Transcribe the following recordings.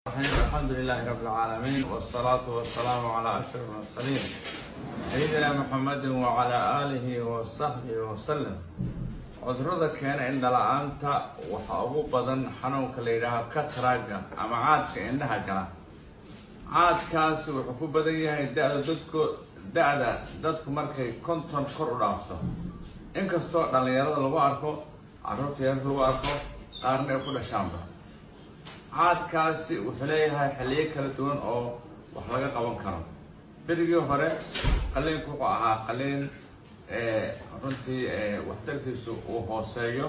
الحمد لله رب العالمين والصلاة والسلام على أشرف المرسلين سيدنا محمد وعلى آله وصحبه وسلم. cudurada keena indha la'aanta waxa ugu badan xanuunka la yiraahdo cataractka ama caadka indhaha gala. Caadkaasi wuxuu ku badan yahay da'da dadku markay 50 kor u dhaafto. Inkastoo dhalinyarada lagu arko, carruurta yar lagu arko, qaarna ay ku dhashaanba. caadkaasi wuxuu leeyahay xilliyo kala duwan oo wax laga qaban karo. Berigii hore qalliinku wuxuu ahaa qalliin runtii waxtarkiisu uu hooseeyo,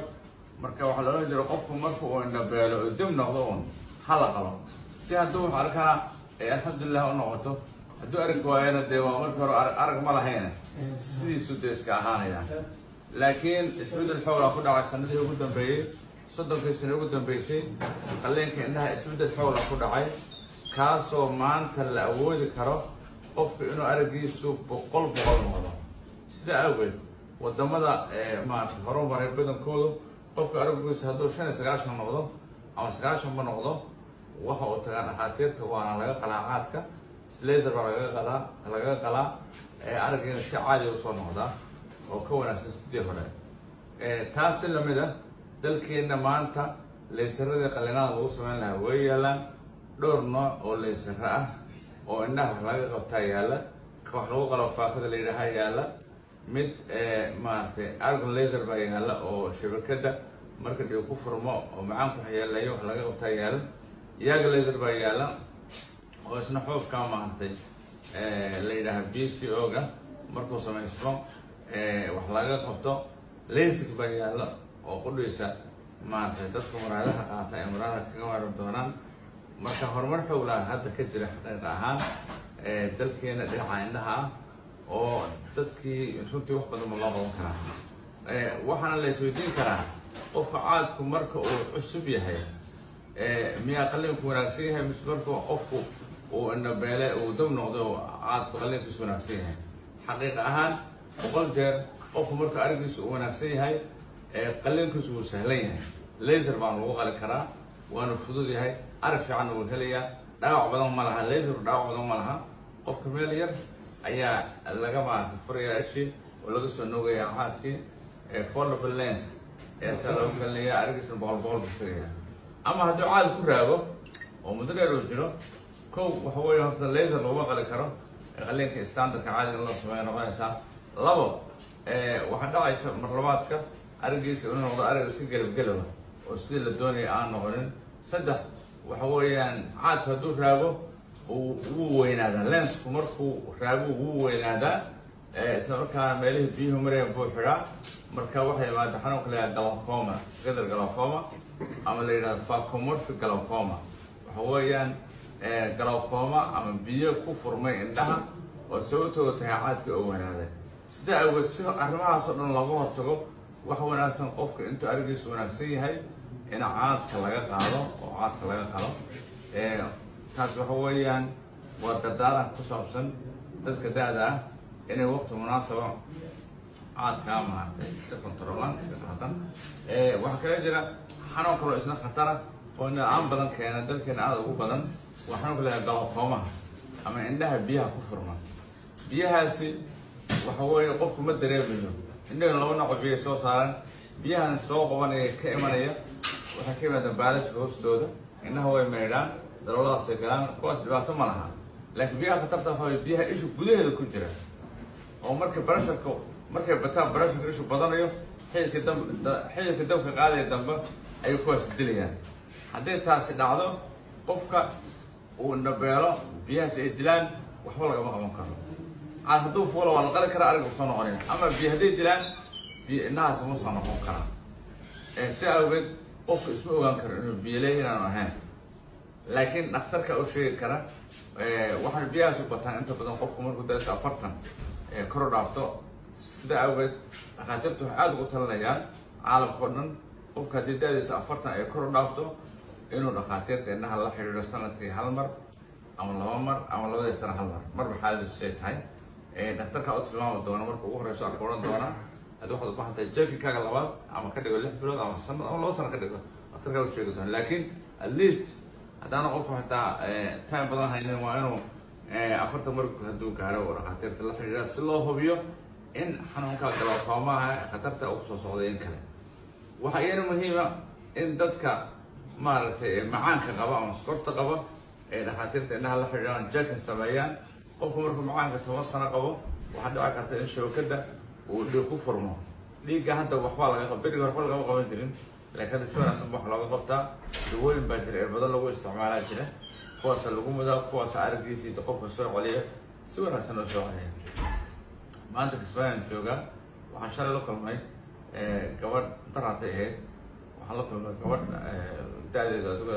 marka waxaa la oran jiray qofku marka uu indhabeelo oo dib noqdo uun hala qalo si hadduu wax arkaa alxamdulilah u noqoto, hadduu arki waayana dee waa markii hore arag ma lahayn sidiisu dee iska ahaanaya. laakiin isbeddel xoolaa ku dhacay sanadihii ugu dambeeyey, 30 sano ugu dambeysay qalliinka indhaha isbeddel xoolaa ku dhacay, kaasoo maanta la awoodi karo qofku inuu aragiisu boqol noqdo. sida awgeed wadamada maanta horumaray badankoodu qofka aragiisu hadduu 95 noqdo ama 90 ma noqdo, waxa uu tagaa dhakhaatiirta waana laga qalaa caadka, laser baa laga qalaa aragiina si caadi u soo noqdaa oo ka wanaagsan sidii hore. taasi lamid ah dalkeena maanta leysarada qalliinada lagu sameyn lahaa way yaalaan. dhowr nooc oo leysar ah oo indhaha laga qabtaa yaala, ka wax lagu qalo faakada la yidhaaha yaala, mid maaragtay argon laser baa yaala oo shabakada marka dhiig ku furmo oo macaanku waxyeeleeyo wax laga qabtaa yaala, iyaga laser baa yaala oo isna xoofka maaragtay la yidhaaha BCO-ga markuu samaysmo wax laga qabto. lasik baa yaala oo qudhaysa maaragtay dadka muraadaha qaata ee muraadaha kaga maaran doonaan. marka horumar xoog leh hadda ka jira xaqiiqa ahaan dalkeena dhinaca indhaha ah oo dadkii runtii wax badan ma loo qaban karaa. waxaana la isweydiin karaa qofka caadku marka uu cusub yahay miyaa qalliinku wanaagsan yahay mise marka qofku uu indhabeele uu dab noqdo caadku qalliinkiisu wanaagsan yahay. xaqiiqa ahaan 100 jeer qofku marka arigiisu uu wanaagsan yahay qalliinkiisu wuu sahlan yahay. laser baan lagu qali karaa, waana fudud yahay, arag fiican wuu helayaa, dhaawac badan ma laha. laser dhaawac badan ma laha, qofka meel yar ayaa laga maaragtay furayaa ishii oo laga soo noogayaa caadkii foldable lens saa loogu gelinayaa, arigiisna boqol buu tagayaa. ama hadduu caad ku raago oo muddo dheer uu jiro, kow waxa weeye horta laser laguma qali karo, qalliinka standardka caadiga loo sameeyo noqonaysaa. labo waxaa dhacaysa marlabaadka arigiisa inuu noqdo arig iska gelabgelaba oo sidii la doonaya aan noqonin. saddex waxa weeyaan caadku hadduu raago wuu weynaadaa, lensku markuu raago wuu weynaadaa, isla markaana meelihii biyuhu mareen buu xidhaa. marka waxay imaada xanuunka la yidhahdo glaucoma, secondary glaucoma ama la yidhahdo phacomorphic glaucoma. waxa weeyaan glaucoma ama biyo ku furmay indhaha oo sababtooda tahay caadkii oo weynaaday. sida awgeed si arrimahaas oo dhan looga hortago, wax wanaagsan qofka intuu arigiisu wanaagsan yahay in caadka laga qaado oo caadka laga qalo. taas waxa weeyaan waa dardaaran ku saabsan dadka da'da ah inay waqti munaasaba caadkaa maaragtay iska kontroolaan, iska qaadan. waxaa kale jira xanuun kaloo isna khatara oo aan badan keena dalkeena aad ugu badan, waa xanuunka la yidhahdo glaucoma ama indhaha biyaha ku furma. biyahaasi waxa weeye qofku ma dareemayo, indhaha laba nooc biyo soo saaran, biyahan soo qabanaya ka imanaya waxay ka yimaadaan baalashka hoostooda, indhaha way maydhaan, darooladaasay galaan, kuwaas dhibaato ma laha. laakiin biyaha khatarta waxa weeye biyaha ishu gudaheeda ku jira oo markay bataan barasharka ishu badanayo, xididka dabka qaadaya dambe ayay kuwaas dilayaan. hadday taasi dhacdo qofka uu indhabeelo biyahaas ay dilaan, waxba lagama qaban karo. caad hadduu fuulo waa la qali karaa, ariga soo noqonaya, ama biyo hadday dilaan indhahaas ma soo noqon karaan. si awgeed qofku isma ogaan karo inuu biyoley inaanu ahayn, laakiin dhakhtarka u sheegi kara. waxaan biyahaas u bataan inta badan qofku markuu da'diisa 40 kor u dhaafto. sida awgeed dhakhaatiirtu waxay aad ugu talinayaan caalamka oo dhan qofka haddii da'diisa 40 ay kor u dhaafto inuu dhakhaatiirta indhaha la xiriiro sanadkii 1 mar ama 2 mar ama 2 sano 1 mar, marba xaaladiisu say tahay. dhakhtarka u tilmaami doona marka ugu horeyso arka oran doona haddii waxaad u baahan tahay jeekikaaga labaad ama ka dhigo 6 bilood ama sanad ama 2 sano ka dhigo, dhakhtarka u sheegi doona. laakiin at least haddaana qofku xitaa time badan haynin waa inuu 40 marku hadduu gaaro oo dhakhaatiirta la xiriira si loo hubiyo in xanuunka glaucoma khatarta uu soo socday in kale. waxa iyana muhiima in dadka maaragtay macaanka qaba ama sokorta qaba ee dhakhaatiirta indhaha la xiriiraan jeekan sameeyaan. qofku markuu macaanka 10 sano qabo waxaa dhici karta in shabakada uu dhiig ku furmo. dhiigga hadda waxba laga qabin waxba laga qaban jirin, laakiin si wanaagsan wax looga qabtaa. dawooyin baa jira ee badan lagu isticmaalaa jira, kuwaas lagu mudaa, kuwaas araggiisa iyo qofka soo celiya si wanaagsan oo soo celiya. maanta Kismaayo jooga waxaan shalay la kulmay gabadh daraatay ahayd. waxaan la kulmay gabadh da'deedu adigu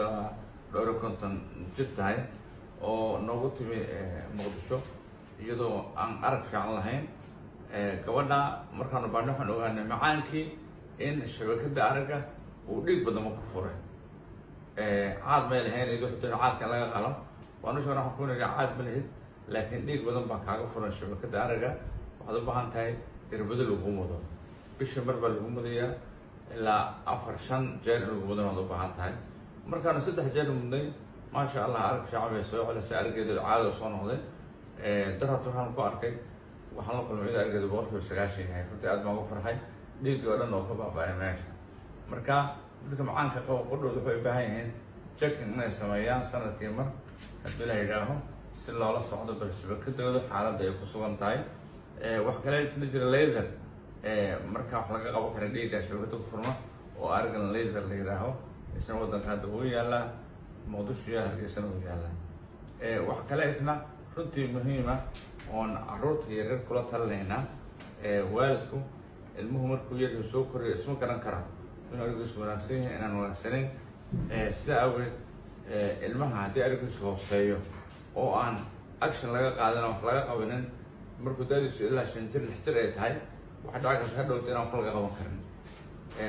dhowr konton jir tahay oo noogu timi Muqdisho iyadoo aan arag fiican lahayn. gabadha markaan baadhno waxaan ogaanay macaankii in shabakada aragga uu dhiig badan ku furay. caad ma lahayn idoo xidhan caadka laga qalo waanu shaqo waxaan ku nirayaa caad ma lahayd, laakiin dhiig badan baa kaaga furan shabakada aragga. waxaad u baahan tahay irbado lagu mudo, bisha mar baa lagu mudayaa ilaa 4-5 jeer in lagu mudo waad u baahan tahay. markaanu 3 jeer mudnay maasha Allah arag fiican bay soo celisay, araggeedu caado soo noqday. darad waxaan ku arkay waxaan la kulmay araggeedu 190 yahay. runtii aad baan ugu farxay, dhiiggii oo dhan oo ka baaba'ay meesha. marka dadka macaanka qaba qudhooda waxay u baahan yihiin checking inay sameeyaan sanadkii mar haddii la yidhaaho si loola socdo bal shabakadooda xaaladda ay ku sugan tahay. wax kale isna jira laser marka wax laga qaban kara dhiigga shabakada ku furma oo argan laser la yidhaaho, isna waddanka hadda uu yaallaa Muqdisho iyo Hargeysa uu yaallaa. wax kale isna runtii muhiima oon carruurta yaryar kula talinaynaa. waalidku ilmuhu markuu yaryahay soo korayo isma garan kara inuu araggiisu wanaagsan yahay inaan wanaagsanayn. sidaa awgeed ilmaha haddii araggiisu hooseeyo oo aan action laga qaadan wax laga qabanin markuu da'diisu ilaa 5 jir 6 jir ay tahay waxa dhaca karta hadhowta inaan wax laga qaban karin.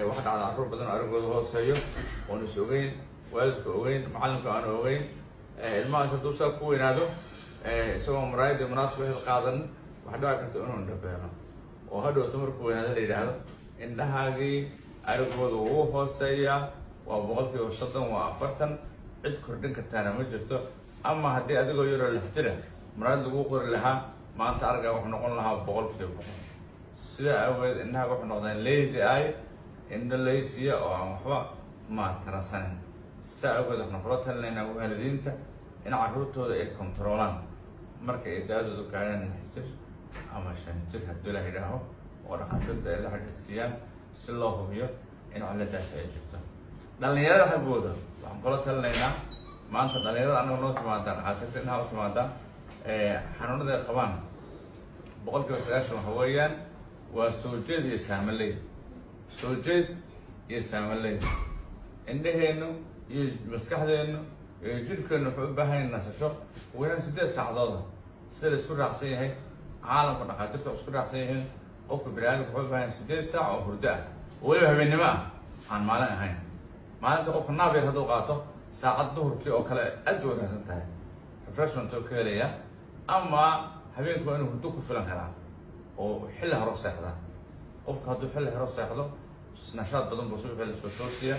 waxa dhacda carruur badan oo araggooda hooseeyo oon is ogeyn, waalidka ogeyn, macallinka aan ogeyn. ilmahaas hadduu saa ku weynaado isagoo muraayadii munaasib ahayd qaadan waxa dhici karta inuu dhabeelo oo hadhowta markuu weynaado la yidhaahdo indhahaagii araggooda wuu hooseeyaa, waa 30% waa 40. cid kordhin kartaana ma jirto. ama haddii adigoo yaroo 6 jira muraayad lagu qori lahaa maanta aragga wuxuu noqon lahaa 100%. sidaa awgeed indhahaaga wuxuu noqdaan lazy eye, indho laysiya oo aan waxba ma taransanayn. sidaa awgeed waxaan kula talinaynaa waalidiinta in carruurtooda ay kontroolaan marka ay da'doodu gaaraan 6 jir ama 5 jir haddii la yidhaaho oo dhakhaatiirta ay la xiriirsiiyaan si loo hubiyo in cilladaasi ay jirto. dhalinyarada xaggooda waxaan kula talinaynaa maanta dhalinyarada anaga noo timaada dhakhaatiirta indhaha u timaada xanuunada ay qabaan 90% waxa weeyaan waa soo jeed iyo saamaley. soo jeed iyo saamaley indhaheennu iyo maskaxdeennu iyo jirhkeennu wuxuu u baahan yahay nasasho weynaan 8 saacadood sida la isku raacsan yahay. caalamka dhakhaatiirta isku raacsan yihiin qofka bini'aadamka wuxuu u baahan yahay 8 saac oo hurdo ah oo weliba habeenimo ah aan maalin ahayn. maalinta qofka naab yar hadduu qaato saacad duhurkii oo kale aad u wanaagsan tahay, refreshment oo ka helaya. ama habeenku waa inuu hurdo ku filan karaa oo xilli hore seexda. qofka hadduu xilli hore seexdo nashaad badan buu subaxii la soo toosiya,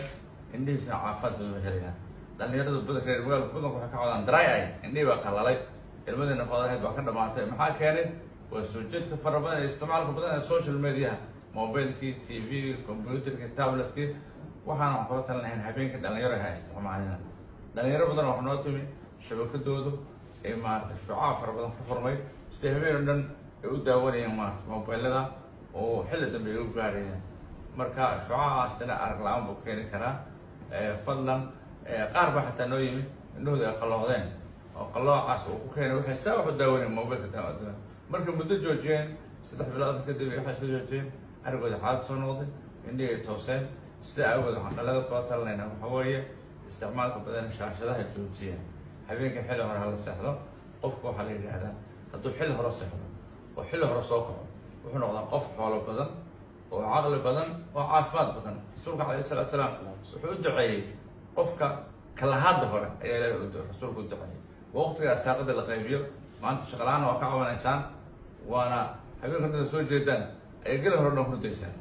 indhihiisna caafimaad badan bay helayaan. dhalinyarada badan reer magaalka badanku waxay ka cawdaan dry eye, indhihii baa qalalay, ilmadiina qodanayd baa ka dhamaatay. maxaa keenay? waa soo jeedka fara badan ee isticmaalka badan ee social media, mobilkii, TV, computerkii, tabletkii. waxaan wax kula talinayn habeenkii dhalinyaro ha isticmaalina. dhalinyaro badan wax noo timi shabakadoodu ee maaragtay shucaac fara badan ku furmay si habeen oo dhan ay u daawanayaan maaragtay mobilada oo xilli dambe ay u gaarayaan. marka shucaacaasina arag la-aan buu keeni karaa. fadlan qaar baa xataa noo yimi indhahooda ay qalloocdeen oo qalloocaas uu ku keenay waxay saa wax u daawanayaan mobilka daawadooda. markay muddo joojiyeen 3 bilood kadib waxay iska joojiyeen, araggooda xaalad soo noqday, indhihii ay tooseen. sidaa awgeed waxaan dhalada kula talinaynaa waxa weeye isticmaalka badan shaashadaha joojiya. habeenka xilli hore hala seexdo. qofka waxaa la yidhaahdaa hadduu xilli hore seexdo oo xilli hore soo kaco wuxuu noqdaa qof xoolo badan oo caqli badan oo caafimaad badan. rasuulka calayhi salaatu wasalaam wuxuu u duceeyey qofka kalahaadda hore ayaa rasuulku u duceeyey. waqtiga arsaaqada la qaybiyo maanta shaqalaana waa ka cawanaysaan, waana habeenka dada soo jeedaan ay geli hore dhan hurdaysaan.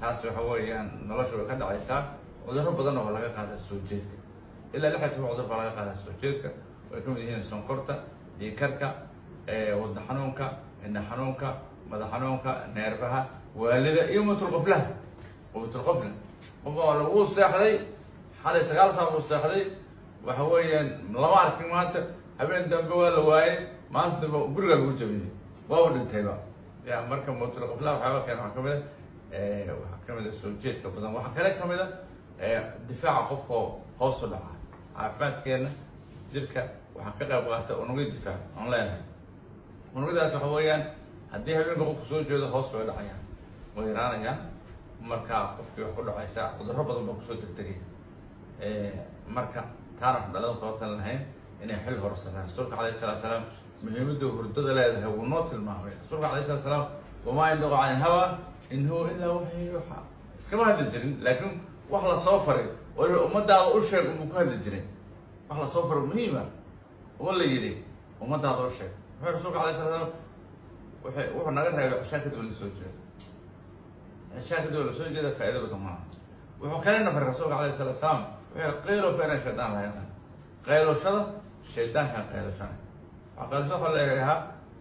taas waxa weeyaan nolosha way ka dhacaysaa. cudurro badan oo laga qaada soo jeedka ilaa 16 cudur baa laga qaadaa soo jeedka way ka mid yihiin sonkorta dhiigkarka wadna xanuunka indha xanuunka madax xanuunka neerbaha waalida iyo mutulqoflaha qofka lagu seexday xalay 9 saac uu seexday waxa weeyaan lama arkin maanta habeen dambe waa la waayay maanta dambe guriga lagu jabiyay waa dhintayba yaa marka mutulqoflaha waxaa keenay waxaa kamid soo jeedka badan waxaa kale kamid difaaca qofka hoos u dhaca caafimaadkeena jirka waxaa ka qayb qaata unugyo difaac aan leenahay unugyadaas waxa weeyaan haddii habeenka qofku soo jeedo hoos bay dhacayaan way yaraanayaan marka qofkii wax ku dhacaysa cudurro badan baa kusoo degdegaya marka taana wax dhalada qabatan lahayn inay xil hore saraan rasuulka calayhi salaatu wasalaam muhiimadda hurdada leedahay wuu noo tilmaamay rasuulka calayhi salaatu wasalaam wamaa yandiqu cani hawa in huwa ilaa waxyu yuuxaa iskama hadli jirin laakiin wax la soo faray oo ummadaada u sheeg unbuu ku hadli jiray wax la soo faray muhiima oo la yidhi ummadaada u sheeg wuxuu rasuulka calayhi salaatu wasalaam wuxuu naga reebay cishaan kadib la soo jeedo cishaan kadib la soo jeeda faa'iido badan maaha wuxuu kale na faray rasuulka calayhi salaatu wasalaam wuxuu qaylo feena shaydaan la yaqaan qayloshada shaydaanka qayloshana waxaa qayloshada waxaa la eegayaa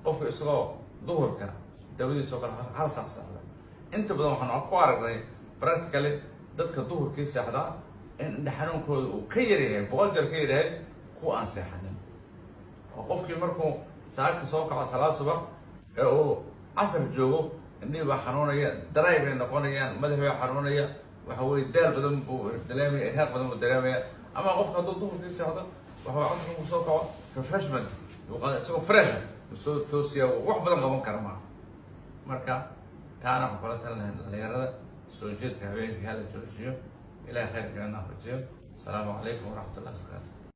qofka isagoo duhurka dawadiisa oo kale hal saac seexda inta badan waxaan ku aragnay practically dadka duhurkii seexdaa in indha xanuunkooda uu ka yaryahay 100 jeer ka yaryahay kuwa aan seexanin oo qofkii markuu saaka soo kaco salaad subax ee uu casar joogo indhihii baa xanuunaya daray bay noqonayaan madax baa xanuunaya waxa weeye daal badan buu dareemaya irhaaq badan buu dareemaya ama qofka hadduu duhurkii seexdo waxa uu casarku soo kaco refreshment isagoo fresh soo toosiya wax badan qaban kara maaha marka taana waxaan kula talin lahayn dhalinyarada soo jeedka habeenkii hala joojiyo ilaahay khayrkeena na wajiyo asalaamu calaykum waraxmatullahi wabarakaatu